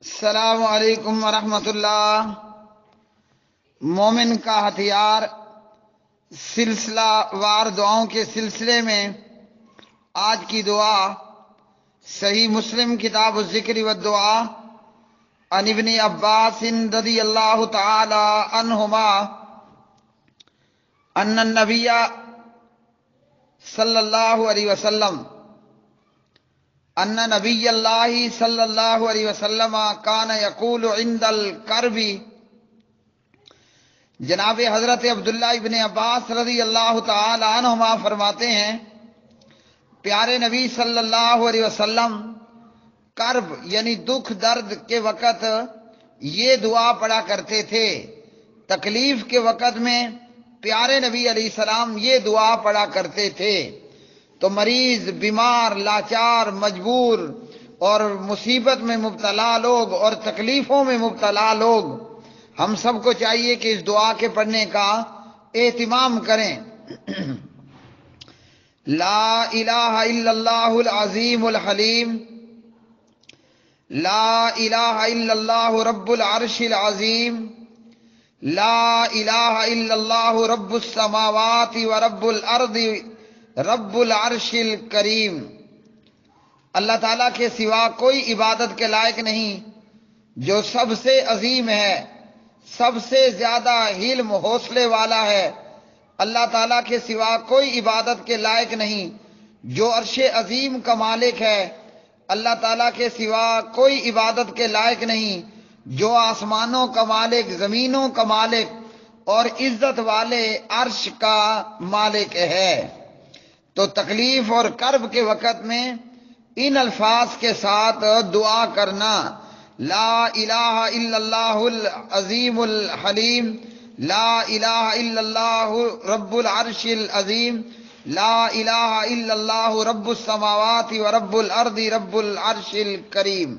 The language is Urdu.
السلام علیکم ورحمۃ اللہ۔ مومن کا ہتھیار سلسلہ وار دعاؤں کے سلسلے میں آج کی دعا صحیح مسلم کتاب الذکر والدعاء عن ابن عباس رضی اللہ تعالی عنہما ان النبی صلی اللہ علیہ وسلم ان نبی اللہ صلی اللہ علیہ وسلم کان یقول عند الکرب، جناب حضرت عبداللہ ابن عباس رضی اللہ تعالی عنہما فرماتے ہیں، پیارے نبی صلی اللہ علیہ وسلم کرب یعنی دکھ درد کے وقت یہ دعا پڑھا کرتے تھے۔ تکلیف کے وقت میں پیارے نبی علیہ السلام یہ دعا پڑھا کرتے تھے۔ تو مریض، بیمار، لاچار، مجبور اور مصیبت میں مبتلا لوگ اور تکلیفوں میں مبتلا لوگ، ہم سب کو چاہیے کہ اس دعا کے پڑھنے کا اہتمام کریں۔ لا الہ الا اللہ العظیم الحلیم، لا الہ الا اللہ رب العرش العظیم، لا الہ الا اللہ رب السماوات ورب الارض رب العرش الکریم۔ اللہ تعالیٰ کے سوا کوئی عبادت کے لائق نہیں جو سب سے عظیم ہے، سب سے زیادہ حلم حوصلے والا ہے۔ اللہ تعالیٰ کے سوا کوئی عبادت کے لائق نہیں جو عرش عظیم کا مالک ہے۔ اللہ تعالیٰ کے سوا کوئی عبادت کے لائق نہیں جو آسمانوں کا مالک، زمینوں کا مالک اور عزت والے عرش کا مالک ہے۔ تو تکلیف اور کرب کے وقت میں ان الفاظ کے ساتھ دعا کرنا، لا الہ الا اللہ العظیم الحلیم، لا الہ الا اللہ رب العرش العظیم، لا الہ الا اللہ رب السماوات ورب الارض رب العرش الکریم۔